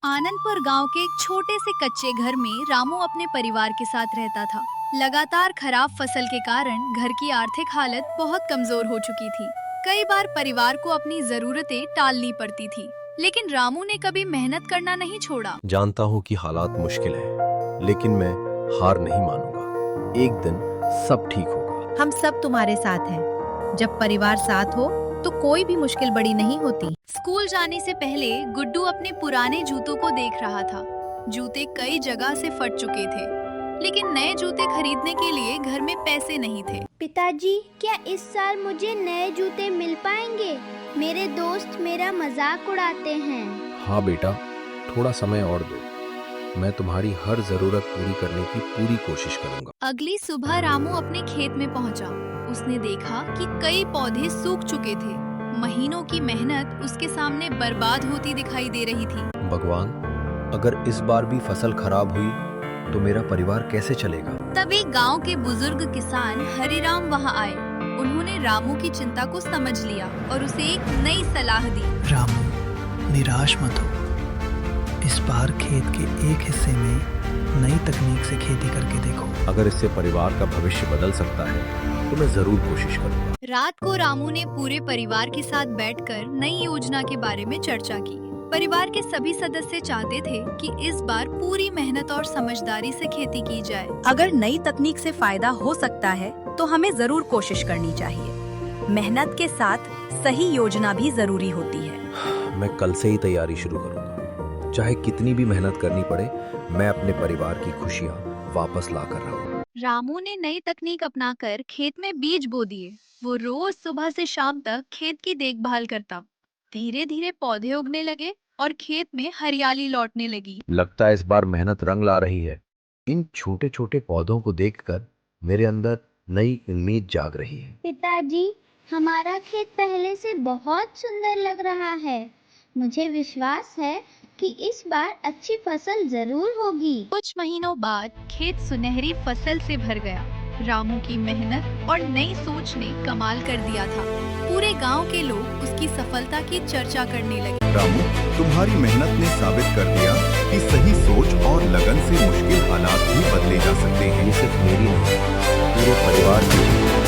आनंदपुर गांव के एक छोटे से कच्चे घर में रामू अपने परिवार के साथ रहता था। लगातार खराब फसल के कारण घर की आर्थिक हालत बहुत कमजोर हो चुकी थी। कई बार परिवार को अपनी जरूरतें टालनी पड़ती थी, लेकिन रामू ने कभी मेहनत करना नहीं छोड़ा। जानता हूँ कि हालात मुश्किल है, लेकिन मैं हार नहीं मानूंगा। एक दिन सब ठीक होगा। हम सब तुम्हारे साथ हैं। जब परिवार साथ हो तो कोई भी मुश्किल बड़ी नहीं होती। स्कूल जाने से पहले गुड्डू अपने पुराने जूतों को देख रहा था। जूते कई जगह से फट चुके थे, लेकिन नए जूते खरीदने के लिए घर में पैसे नहीं थे। पिताजी, क्या इस साल मुझे नए जूते मिल पाएंगे? मेरे दोस्त मेरा मजाक उड़ाते हैं। हाँ बेटा, थोड़ा समय और दो। मैं तुम्हारी हर जरूरत पूरी करने की पूरी कोशिश करूंगा। अगली सुबह रामू अपने खेत में पहुंचा। उसने देखा कि कई पौधे सूख चुके थे। महीनों की मेहनत उसके सामने बर्बाद होती दिखाई दे रही थी। भगवान, अगर इस बार भी फसल खराब हुई तो मेरा परिवार कैसे चलेगा? तभी गांव के बुजुर्ग किसान हरिराम वहां आए। उन्होंने रामू की चिंता को समझ लिया और उसे एक नई सलाह दी। रामू, निराश मत हो। इस बार खेत के एक हिस्से में नई तकनीक से खेती करके देखो। अगर इससे परिवार का भविष्य बदल सकता है तो मैं जरूर कोशिश करूंगा। रात को रामू ने पूरे परिवार के साथ बैठकर नई योजना के बारे में चर्चा की। परिवार के सभी सदस्य चाहते थे कि इस बार पूरी मेहनत और समझदारी से खेती की जाए। अगर नई तकनीक से फायदा हो सकता है तो हमें जरूर कोशिश करनी चाहिए। मेहनत के साथ सही योजना भी जरूरी होती है। मैं कल से ही तैयारी शुरू करूंगा। चाहे कितनी भी मेहनत करनी पड़े, मैं अपने परिवार की खुशियाँ वापस ला कर रहूंगा। रामू ने नई तकनीक अपनाकर खेत में बीज बो दिए। वो रोज सुबह से शाम तक खेत की देखभाल करता। धीरे धीरे पौधे उगने लगे और खेत में हरियाली लौटने लगी। लगता है इस बार मेहनत रंग ला रही है। इन छोटे छोटे पौधों को देखकर मेरे अंदर नई उम्मीद जाग रही है। पिताजी, हमारा खेत पहले से बहुत सुंदर लग रहा है। मुझे विश्वास है कि इस बार अच्छी फसल जरूर होगी। कुछ महीनों बाद खेत सुनहरी फसल से भर गया। रामू की मेहनत और नई सोच ने कमाल कर दिया था। पूरे गांव के लोग उसकी सफलता की चर्चा करने लगे। रामू, तुम्हारी मेहनत ने साबित कर दिया कि सही सोच और लगन से मुश्किल हालात भी बदले जा सकते हैं। ये सिर्फ मेरी नहीं, पूरे परिवार की जीत है।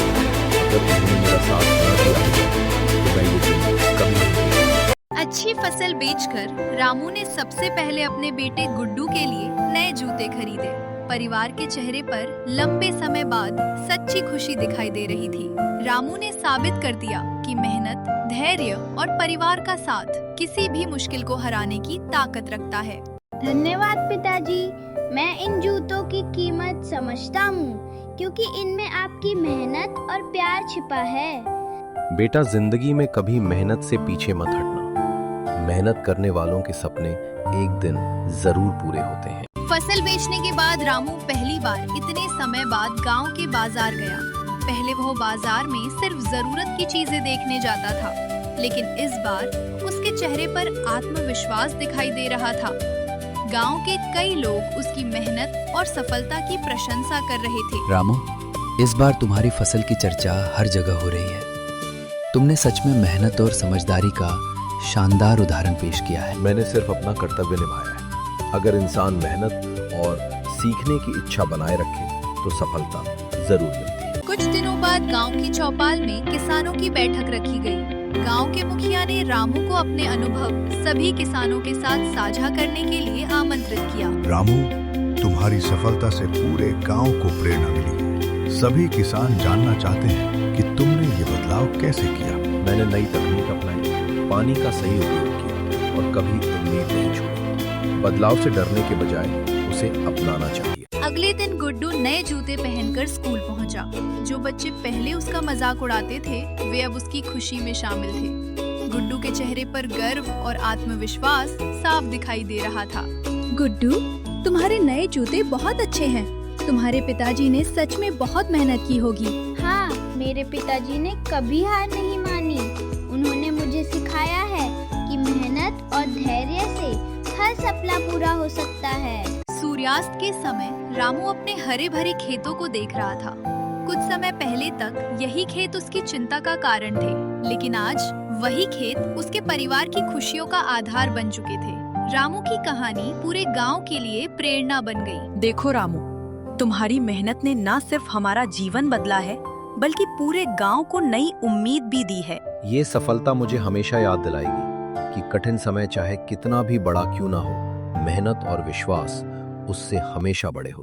अगर तुमने मेरा साथ ना दिया तो मैं ये दिन कभी नहीं जीता। अच्छी फसल बेचकर रामू ने सबसे पहले अपने बेटे गुड्डू के लिए नए जूते खरीदे। परिवार के चेहरे पर लंबे समय बाद सच्ची खुशी दिखाई दे रही थी। रामू ने साबित कर दिया कि मेहनत, धैर्य और परिवार का साथ किसी भी मुश्किल को हराने की ताकत रखता है। धन्यवाद पिताजी। मैं इन जूतों की कीमत समझता हूँ, क्योंकि इनमें आपकी मेहनत और प्यार छिपा है। बेटा, जिंदगी में कभी मेहनत से पीछे मत हटना। मेहनत करने वालों के सपने एक दिन जरूर पूरे होते हैं। फसल बेचने के बाद रामू पहली बार इतने समय बाद गांव के बाजार गया। पहले वो बाजार में सिर्फ जरूरत की चीजें देखने जाता था, लेकिन इस बार उसके चेहरे पर आत्मविश्वास दिखाई दे रहा था। गांव के कई लोग उसकी मेहनत और सफलता की प्रशंसा कर रहे थे। रामू, इस बार तुम्हारी फसल की चर्चा हर जगह हो रही है। तुमने सच में मेहनत और समझदारी का शानदार उदाहरण पेश किया है। मैंने सिर्फ अपना कर्तव्य निभाया है। अगर इंसान मेहनत और सीखने की इच्छा बनाए रखे तो सफलता जरूर मिलती है। कुछ दिनों बाद गांव की चौपाल में किसानों की बैठक रखी गई। गांव के मुखिया ने रामू को अपने अनुभव सभी किसानों के साथ साझा करने के लिए आमंत्रित किया। रामू, तुम्हारी सफलता से पूरे गांव को प्रेरणा मिली। सभी किसान जानना चाहते हैं कि तुमने ये बदलाव कैसे किया। मैंने नई तकनीक अपनाई, पानी का सही उपयोग किया और कभी उम्मीद नहीं छोड़ी। बदलाव से डरने के बजाय उसे अपनाना चाहिए। अगले दिन गुड्डू नए जूते पहनकर स्कूल पहुंचा। जो बच्चे पहले उसका मजाक उड़ाते थे, वे अब उसकी खुशी में शामिल थे। गुड्डू के चेहरे पर गर्व और आत्मविश्वास साफ दिखाई दे रहा था। गुड्डू, तुम्हारे नए जूते बहुत अच्छे हैं। तुम्हारे पिताजी ने सच में बहुत मेहनत की होगी। हाँ, मेरे पिताजी ने कभी हार नहीं मानी। उन्होंने मुझे सिखाया है कि मेहनत और धैर्य से हर सपना पूरा हो सकता है। सूर्यास्त के समय रामू अपने हरे भरे खेतों को देख रहा था। कुछ समय पहले तक यही खेत उसकी चिंता का कारण थे, लेकिन आज वही खेत उसके परिवार की खुशियों का आधार बन चुके थे। रामू की कहानी पूरे गांव के लिए प्रेरणा बन गई। देखो रामू, तुम्हारी मेहनत ने न सिर्फ हमारा जीवन बदला है, बल्कि पूरे गांव को नई उम्मीद भी दी है। ये सफलता मुझे हमेशा याद दिलाएगी कि कठिन समय चाहे कितना भी बड़ा क्यों ना हो, मेहनत और विश्वास उससे हमेशा बड़े होते हैं।